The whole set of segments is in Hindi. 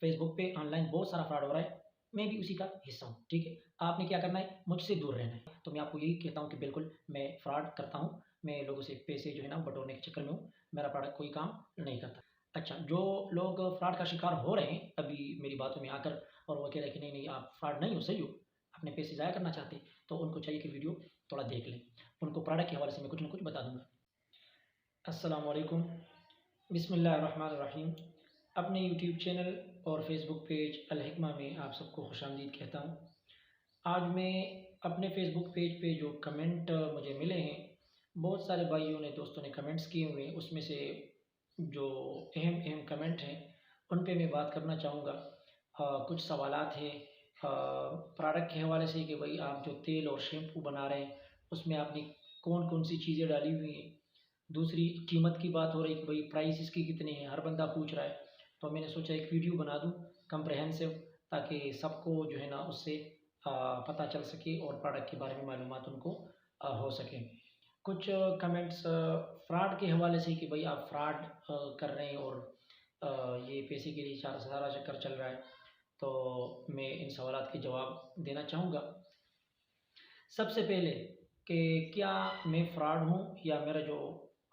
फेसबुक पे ऑनलाइन बहुत सारा फ्रॉड हो रहा है, मैं भी उसी का हिस्सा हूँ, ठीक है? आपने क्या करना है, मुझसे दूर रहना है। तो मैं आपको यही कहता हूँ कि बिल्कुल मैं फ्रॉड करता हूँ, मैं लोगों से पैसे जो है ना बटोरने के चक्कर में हूँ, मेरा प्रोडक्ट कोई काम नहीं करता। अच्छा, जो लोग फ्रॉड का शिकार हो रहे हैं अभी मेरी बातों में आकर और वो कह रहे हैं कि नहीं आप फ्रॉड नहीं हो, सही हो, अपने पैसे ज़ाया करना चाहते हैं, तो उनको चाहिए कि वीडियो थोड़ा देख लें। उनको प्रोडक्ट के हवाले से मैं कुछ ना कुछ बता दूँगा। अस्सलाम वालेकुम, बिस्मिल्लाहिर्रहमानिर्रहीम। अपने यूट्यूब चैनल और फेसबुक पेज अल हिकमा में आप सबको खुशामदीद कहता हूँ। आज मैं अपने फेसबुक पेज पे जो कमेंट मुझे मिले हैं, बहुत सारे भाइयों ने, दोस्तों ने कमेंट्स किए हुए हैं, उसमें से जो अहम अहम कमेंट हैं उन पे मैं बात करना चाहूँगा। कुछ सवालात हैं प्रोडक्ट के हवाले से कि भाई आप जो तेल और शैम्पू बना रहे हैं उसमें आपने कौन कौन सी चीज़ें डाली हुई हैं। दूसरी कीमत की बात हो रही है कि भाई प्राइस इसकी कितनी है, हर बंदा पूछ रहा है। तो मैंने सोचा एक वीडियो बना दूँ कम्प्रहेंसिव, ताकि सबको जो है ना उससे पता चल सके और प्रोडक्ट के बारे में मालूमात उनको हो सकें। कुछ कमेंट्स फ्रॉड के हवाले से कि भाई आप फ्रॉड कर रहे हैं और ये पैसे के लिए सारा चक्कर चल रहा है। तो मैं इन सवालात के जवाब देना चाहूँगा। सबसे पहले कि क्या मैं फ्रॉड हूँ या मेरा जो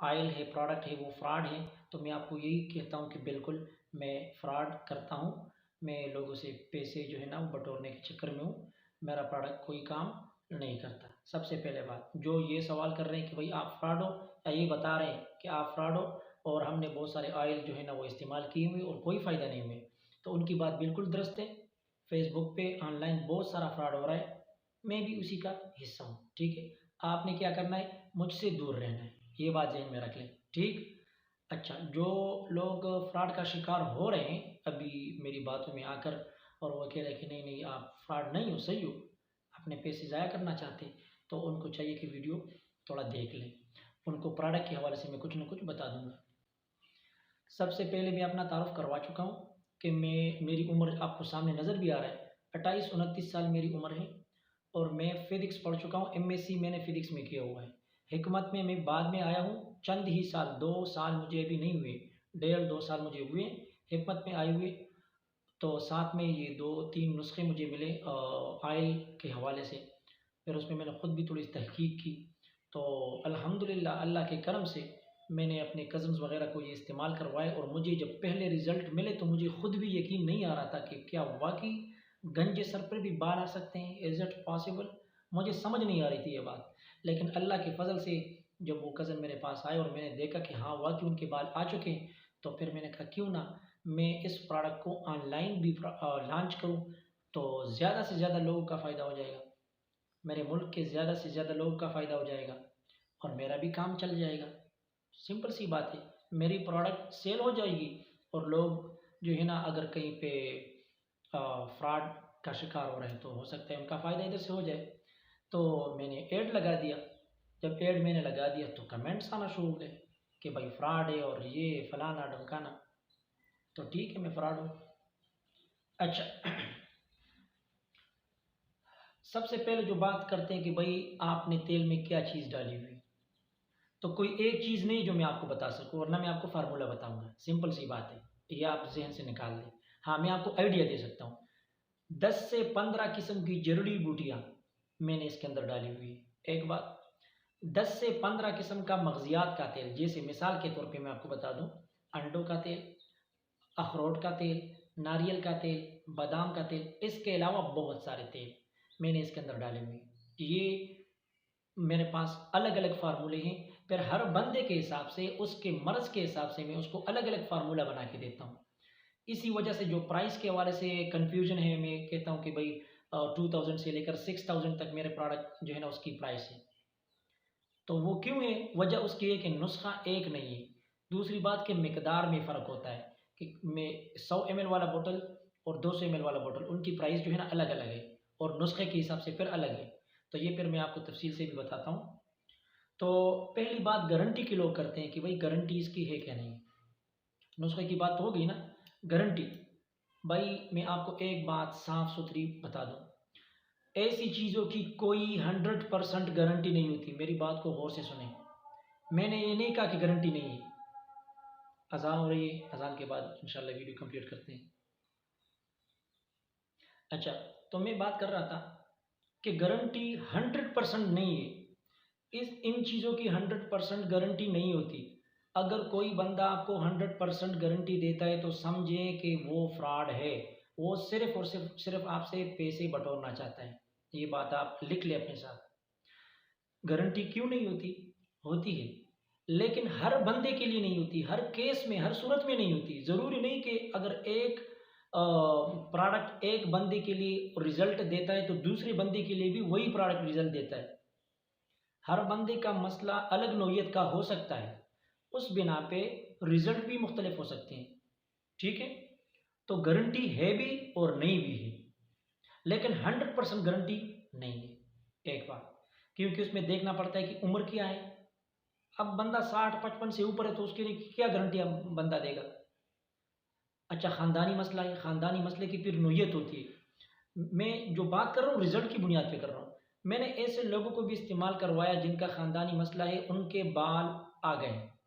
ऑयल है, प्रोडक्ट है, वो फ्रॉड है? तो मैं आपको यही कहता हूँ कि बिल्कुल मैं फ्रॉड करता हूँ। मैं लोगों से पैसे जो है ना वो बटोरने के चक्कर में हूँ। मेरा प्रोडक्ट कोई काम नहीं करता। सबसे पहले बात, जो ये सवाल कर रहे हैं कि भाई आप फ्रॉड हो, या ये बता रहे हैं कि आप फ्रॉड हो और हमने बहुत सारे ऑयल जो है ना वो इस्तेमाल किए हुए और कोई फ़ायदा नहीं हुए, तो उनकी बात बिल्कुल दुरुस्त है। फेसबुक पे ऑनलाइन बहुत सारा फ्रॉड हो रहा है, मैं भी उसी का हिस्सा हूँ, ठीक है? आपने क्या करना है, मुझसे दूर रहना है, ये बात ज़हन में रख लें, ठीक? अच्छा, जो लोग फ्रॉड का शिकार हो रहे हैं अभी मेरी बातों में आकर और वो कह रहे हैं कि नहीं आप फ्रॉड नहीं हो, सही हो, अपने पैसे ज़ाया करना चाहते हैं, तो उनको चाहिए कि वीडियो थोड़ा देख लें। उनको प्रोडक्ट के हवाले से मैं कुछ ना कुछ बता दूँगा। सबसे पहले मैं अपना तारुफ़ करवा चुका हूँ कि मेरी उम्र आपको सामने नज़र भी आ रहा है, 28-29 साल मेरी उम्र है और मैं फ़िज़िक्स पढ़ चुका हूँ, एमएससी मैंने फ़िज़िक्स में किया हुआ है। हिकमत में मैं बाद में आया हूँ, चंद ही साल, 2 साल मुझे अभी नहीं हुए, डेढ़ 2 साल मुझे हुए हिकमत में आए हुए। तो साथ में ये 2-3 नुस्खे मुझे मिले ऑयल के हवाले से, फिर उसमें मैंने खुद भी थोड़ी तहकीक की। तो अल्हम्दुलिल्लाह अल्लाह के करम से मैंने अपने कज़न्स वग़ैरह को ये इस्तेमाल करवाए और मुझे जब पहले रिज़ल्ट मिले तो मुझे खुद भी यकीन नहीं आ रहा था कि क्या वाक़ई गंजे सर पर भी बाल आ सकते हैं, इज़ इट पॉसिबल? मुझे समझ नहीं आ रही थी ये बात। लेकिन अल्लाह के फ़ज़ल से जब वो कज़न मेरे पास आए और मैंने देखा कि हाँ, वाक़ई उनके बाल आ चुके हैं, तो फिर मैंने कहा क्यों ना मैं इस प्रोडक्ट को ऑनलाइन भी लॉन्च करूँ, तो ज़्यादा से ज़्यादा लोगों का फ़ायदा हो जाएगा। मेरे मुल्क के ज़्यादा से ज़्यादा लोगों का फ़ायदा हो जाएगा और मेरा भी काम चल जाएगा। सिंपल सी बात है, मेरी प्रोडक्ट सेल हो जाएगी और लोग जो है ना अगर कहीं पे फ्रॉड का शिकार हो रहे हैं तो हो सकता है उनका फ़ायदा इधर से हो जाए। तो मैंने ऐड लगा दिया। जब ऐड मैंने लगा दिया तो कमेंट्स आना शुरू हो गए कि भाई फ्रॉड है और ये फलाना-ढिमकाना। तो ठीक है, मैं फ्रॉड हूँ। अच्छा, सबसे पहले जो बात करते हैं कि भाई आपने तेल में क्या चीज़ डाली हुई है, तो कोई एक चीज़ नहीं जो मैं आपको बता सकूँ, वरना मैं आपको फार्मूला बताऊँगा। सिंपल सी बात है, ये आप ज़हन से निकाल दें। हाँ, मैं आपको आइडिया दे सकता हूँ। 10 से 15 किस्म की जड़ी-बूटियाँ मैंने इसके अंदर डाली हुई है। एक बात, 10 से 15 किस्म का मग़ज़ियात का तेल, जैसे मिसाल के तौर पे मैं आपको बता दूँ, अंडों का तेल, अखरोट का तेल, नारियल का तेल, बादाम का तेल, इसके अलावा बहुत सारे तेल मैंने इसके अंदर डाले हुए हैं। ये मेरे पास अलग-अलग फ़ॉर्मूले हैं, फिर हर बंदे के हिसाब से, उसके मर्ज़ के हिसाब से मैं उसको अलग-अलग फ़ॉर्मूला बना के देता हूँ। इसी वजह से जो प्राइस के हवाले से कन्फ्यूज़न है, मैं कहता हूँ कि भई 2000 से लेकर 6000 तक मेरे प्रोडक्ट जो है ना उसकी प्राइस है। तो वो क्यों है? वजह उसकी है कि नुस्ख़ा एक नहीं है। दूसरी बात कि मिकदार में फ़र्क होता है कि मैं 100 एमएल वाला बॉटल और 200 एमएल वाला बॉटल, उनकी प्राइस जो है ना अलग-अलग है और नुस्ख़े के हिसाब से फिर अलग है। तो ये फिर मैं आपको तफ़सील से भी बताता हूँ। तो पहली बात गारंटी की लोग करते हैं कि भाई गारंटी इसकी है क्या नहीं। नुस्खे की बात तो हो गई ना, गारंटी। भाई मैं आपको एक बात साफ सुथरी बता दूं, ऐसी चीज़ों की कोई 100% गारंटी नहीं होती। मेरी बात को गौर से सुने, मैंने ये नहीं कहा कि गारंटी नहीं है। अजान हो रही है, अजान के बाद इंशाल्लाह वीडियो कंप्लीट करते हैं। अच्छा, तो मैं बात कर रहा था कि गारंटी 100% नहीं है। इन चीज़ों की 100% गारंटी नहीं होती। अगर कोई बंदा आपको 100% गारंटी देता है तो समझें कि वो फ्रॉड है। वो सिर्फ़ और सिर्फ़ आपसे पैसे बटोरना चाहता है। ये बात आप लिख लें अपने साथ। गारंटी क्यों नहीं होती? होती है, लेकिन हर बंदे के लिए नहीं होती, हर केस में, हर सूरत में नहीं होती। ज़रूरी नहीं कि अगर एक प्रोडक्ट एक बंदे के लिए रिज़ल्ट देता है तो दूसरे बंदे के लिए भी वही प्रोडक्ट रिज़ल्ट देता है। हर बंदे का मसला अलग नौइयत का हो सकता है, उस बिना पे रिज़ल्ट भी मुख्तलिफ हो सकते हैं। ठीक है? तो गारंटी है भी और नहीं भी है, लेकिन 100% गारंटी नहीं है। एक बात, क्योंकि उसमें देखना पड़ता है कि उम्र क्या है। अब बंदा 60-55 से ऊपर है तो उसके लिए क्या गारंटी अब बंदा देगा? अच्छा, ख़ानदानी मसला है, ख़ानदानी मसले की फिर नौइयत होती है। मैं जो बात कर रहा हूँ रिज़ल्ट की बुनियाद पे कर रहा हूँ। मैंने ऐसे लोगों को भी इस्तेमाल करवाया जिनका ख़ानदानी मसला है, उनके बाल आ गए हैं।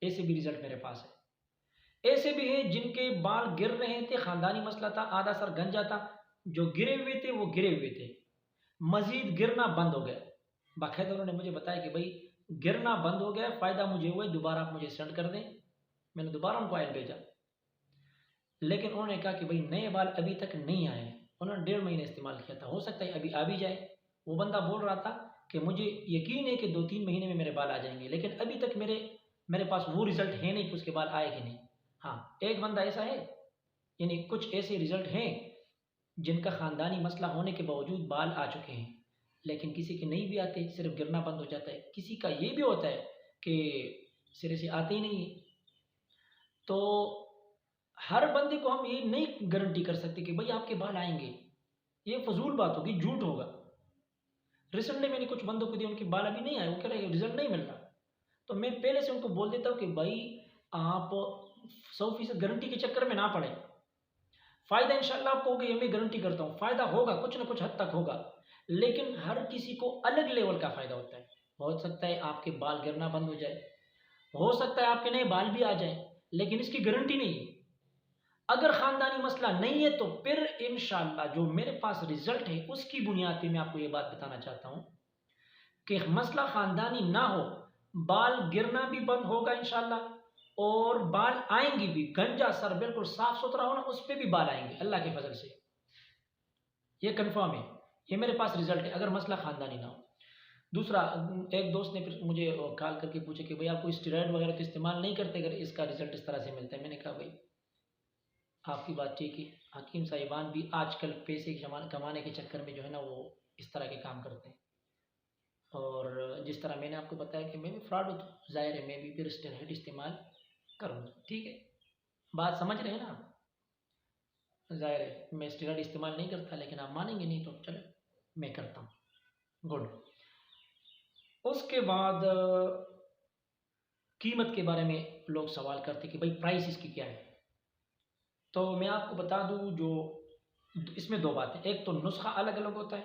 ऐसे भी रिज़ल्ट मेरे पास है। ऐसे भी हैं जिनके बाल गिर रहे थे, ख़ानदानी मसला था, आधा सर गंजा था, जो गिरे हुए थे वो गिरे हुए थे, मज़ीद गिरना बंद हो गया। बाकायदा उन्होंने मुझे बताया कि भई गिरना बंद हो गया, फ़ायदा मुझे हुआ है, दोबारा आप मुझे सेंड कर दें। मैंने दोबारा उनको ऑयल भेजा, लेकिन उन्होंने कहा कि भई नए बाल अभी तक नहीं आए हैं। उन्होंने 1.5 महीने इस्तेमाल किया था, हो सकता है अभी आ भी जाए। वो बंदा बोल रहा था कि मुझे यकीन है कि 2-3 महीने में मेरे बाल आ जाएँगे, लेकिन अभी तक मेरे मेरे पास वो रिज़ल्ट है नहीं कि उसके बाल आए कि नहीं। हाँ, एक बंदा ऐसा है, यानी कुछ ऐसे रिज़ल्ट हैं जिनका ख़ानदानी मसला होने के बावजूद बाल आ चुके हैं, लेकिन किसी के नहीं भी आते, सिर्फ़ गिरना बंद हो जाता है। किसी का ये भी होता है कि सिरे से आते ही नहीं है। तो हर बंदे को हम ये नहीं गारंटी कर सकते कि भई आपके बाल आएँगे। ये फ़ज़ूल बात होगी, झूठ होगा। रिसेंटली मैंने कुछ बंदों को दिए, उनके बाल अभी नहीं आए, वो कह रहे हैं रिज़ल्ट नहीं मिल रहा। तो मैं पहले से उनको बोल देता हूँ कि भाई आप 100% गारंटी के चक्कर में ना पड़ें। फ़ायदा इंशाअल्लाह आपको होगा, ये मैं गारंटी करता हूँ। फ़ायदा होगा, कुछ न कुछ हद तक होगा, लेकिन हर किसी को अलग लेवल का फ़ायदा होता है। हो सकता है आपके बाल गिरना बंद हो जाए, हो सकता है आपके नए बाल भी आ जाएँ, लेकिन इसकी गारंटी नहीं है। अगर ख़ानदानी मसला नहीं है तो फिर इंशाअल्लाह जो मेरे पास रिज़ल्ट है उसकी बुनियाद पे मैं आपको ये बात बताना चाहता हूँ कि मसला ख़ानदानी ना हो, बाल गिरना भी बंद होगा इंशाअल्लाह और बाल आएँगे भी, गंजा सर बिल्कुल साफ-सुथरा हो ना, उस पे भी बाल आएँगे अल्लाह के फ़ज़ल से। ये कन्फ़र्म है, ये मेरे पास रिज़ल्ट है अगर मसला ख़ानदानी ना हो। दूसरा, एक दोस्त ने फिर मुझे कॉल करके पूछा कि भई आप कोई स्टेरॉइड वग़ैरह तो इस्तेमाल नहीं करते अगर इसका रिज़ल्ट इस तरह से मिलता है? मैंने कहा भई आपकी बात ठीक है। हकीम साहिबान भी आजकल पैसे कमाने के चक्कर में जो है ना वो इस तरह के काम करते हैं। और जिस तरह मैंने आपको बताया कि मैं भी फ्रॉड हूँ, तो ज़ाहिर है मैं भी फिर स्टेरॉइड इस्तेमाल करूँगा। ठीक है? बात समझ रहे हैं ना आप? ज़ाहिर है मैं स्टेरॉइड इस्तेमाल नहीं करता, लेकिन आप मानेंगे नहीं तो चलो मैं करता हूँ। गुड। उसके बाद कीमत के बारे में लोग सवाल करते हैं कि भाई प्राइस इसकी क्या है? तो मैं आपको बता दूँ, जो इसमें 2 बातें, एक तो नुस्ख़ा अलग-अलग होता है,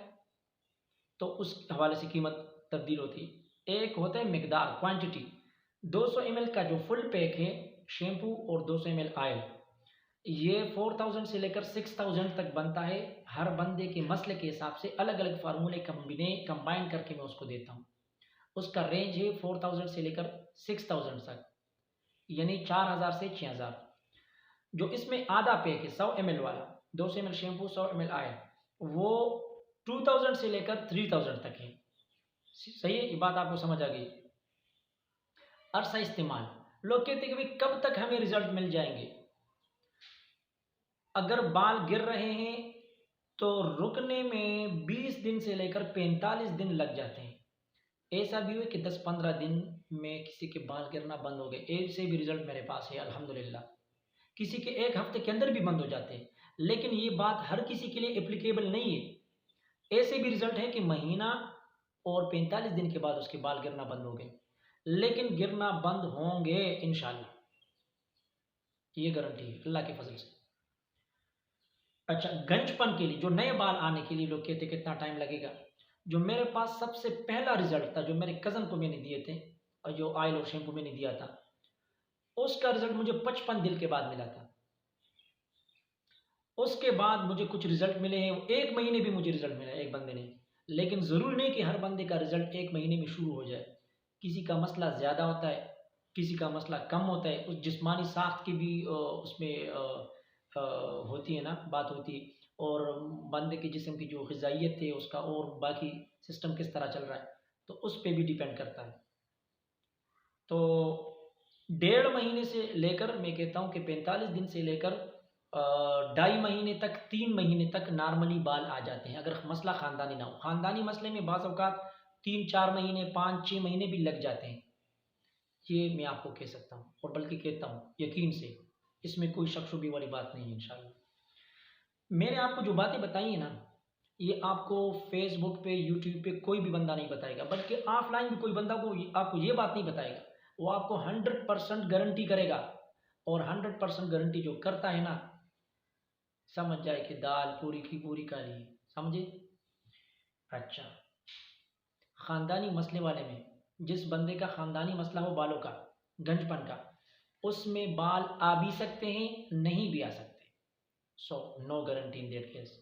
तो उस हवाले से कीमत तब्दील होती है। एक होता है मिकदार, क्वांटिटी, 200 ml का जो फुल पैक है शैम्पू और 200 ml ऑयल, ये 4000 से लेकर 6000 तक बनता है। हर बंदे के मसले के हिसाब से अलग-अलग फ़ॉर्मूले कंबाइन करके मैं उसको देता हूँ। उसका रेंज है 4000 से लेकर 6000 तक, यानी 4000 से 6000। जो इसमें आधा पैक है 100 ml वाला, 200 ml शैम्पू, 100 ml ऑयल, वो 2000 से लेकर 3000 तक है। सही है? ये बात आपको समझ आ गई? अरसा इस्तेमाल, लोग कहते हैं कि भाई कब तक हमें रिजल्ट मिल जाएंगे? अगर बाल गिर रहे हैं तो रुकने में 20 दिन से लेकर 45 दिन लग जाते हैं। ऐसा भी हुआ कि 10-15 दिन में किसी के बाल गिरना बंद हो गए। ऐसे भी रिजल्ट मेरे पास है अल्हम्दुलिल्लाह। किसी के 1 हफ्ते के अंदर भी बंद हो जाते हैं, लेकिन ये बात हर किसी के लिए एप्लीकेबल नहीं है। ऐसे भी रिजल्ट है कि महीना और 45 दिन के बाद उसके बाल गिरना बंद हो गए, लेकिन गिरना बंद होंगे इंशाल्लाह, ये गारंटी है अल्लाह के फजल से। अच्छा, गंजपन के लिए, जो नए बाल आने के लिए लोग कहते कितना टाइम लगेगा, जो मेरे पास सबसे पहला रिजल्ट था, जो मेरे कज़न को मैंने दिए थे और जो ऑयल और शैम्पू मैंने दिया था, उसका रिजल्ट मुझे 55 दिन के बाद मिला था। उसके बाद मुझे कुछ रिज़ल्ट मिले हैं, 1 महीने भी मुझे रिज़ल्ट मिला है एक बंदे ने। लेकिन ज़रूरी नहीं कि हर बंदे का रिज़ल्ट 1 महीने में शुरू हो जाए। किसी का मसला ज़्यादा होता है, किसी का मसला कम होता है, उस जिस्मानी साख़्त की भी उसमें होती है ना, बात होती है, और बंदे के जिस्म की जो ग़िज़ाइयत है उसका और बाकी सिस्टम किस तरह चल रहा है, तो उस पे भी डिपेंड करता है। तो 1.5 महीने से लेकर मैं कहता हूँ कि 45 दिन से लेकर 2.5 महीने तक, 3 महीने तक नॉर्मली बाल आ जाते हैं, अगर मसला ख़ानदानी ना हो। ख़ानदानी मसले में बाज़ औक़ात 3-4 महीने, 5-6 महीने भी लग जाते हैं। ये मैं आपको कह सकता हूँ, और बल्कि कहता हूँ यकीन से, इसमें कोई शक शुबे वाली बात नहीं है इंशाअल्लाह। मैंने आपको जो बातें बताई हैं ना, ये आपको फ़ेसबुक पे, यूट्यूब पे कोई भी बंदा नहीं बताएगा, बल्कि ऑफ़लाइन भी कोई बंदा को आपको ये बात नहीं बताएगा। वो आपको 100% गारंटी करेगा, और 100% गारंटी जो करता है ना, समझ जाए कि दाल पूरी की पूरी काली है। समझे? अच्छा, ख़ानदानी मसले वाले में, जिस बंदे का ख़ानदानी मसला हो बालों का, गंजपन का, उसमें बाल आ भी सकते हैं, नहीं भी आ सकते। So no guarantee in that case.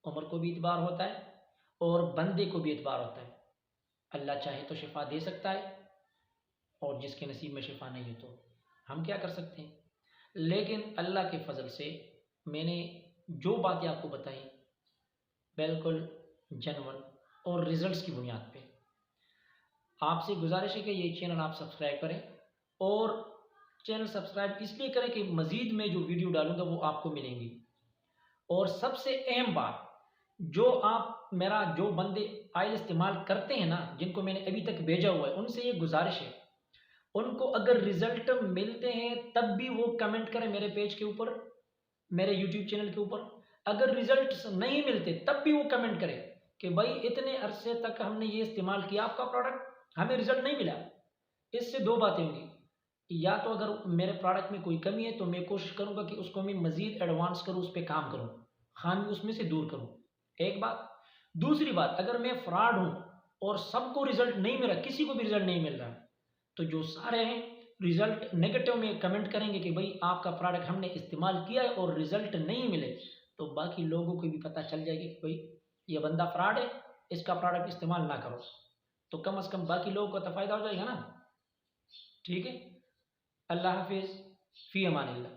उम्र को भी इतबार होता है और बंदे को भी इतबार होता है। अल्लाह चाहे तो शिफा दे सकता है, और जिसके नसीब में शिफा नहीं है तो हम क्या कर सकते हैं। लेकिन अल्लाह के फजल से मैंने जो बातें आपको बताई बिल्कुल जेन्युइन और रिजल्ट्स की बुनियाद पे। आपसे गुजारिश है कि ये चैनल आप सब्सक्राइब करें, और चैनल सब्सक्राइब इसलिए करें कि मज़ीद मैं जो वीडियो डालूंगा वो आपको मिलेंगी। और सबसे अहम बात, जो बंदे आयल इस्तेमाल करते हैं ना, जिनको मैंने अभी तक भेजा हुआ है, उनसे ये गुजारिश है, उनको अगर रिजल्ट मिलते हैं तब भी वो कमेंट करें मेरे पेज के ऊपर, मेरे यूट्यूब चैनल के ऊपर। अगर रिजल्ट नहीं मिलते तब भी वो कमेंट करें कि भाई इतने अरसे तक हमने ये इस्तेमाल किया आपका प्रोडक्ट, हमें रिजल्ट नहीं मिला। इससे दो बातें होंगी, या तो अगर मेरे प्रोडक्ट में कोई कमी है तो मैं कोशिश करूंगा कि उसको मैं मज़ीद एडवांस करूं, उस पर काम करूं, खामी उसमें से दूर करूं। एक बात। दूसरी बात, अगर मैं फ्रॉड हूं और सबको रिजल्ट नहीं मिला, किसी को भी रिजल्ट नहीं मिल रहा, तो जो सारे हैं रिजल्ट नेगेटिव में कमेंट करेंगे कि भाई आपका प्रोडक्ट हमने इस्तेमाल किया है और रिजल्ट नहीं मिले, तो बाकी लोगों को भी पता चल जाएगा कि भाई ये बंदा फ्रॉड है, इसका प्रोडक्ट इस्तेमाल ना करो। तो कम से कम बाकी लोगों को तो फ़ायदा हो जाएगा ना। ठीक है। अल्लाह हाफिज़, फ़ी अमानिल्लाह।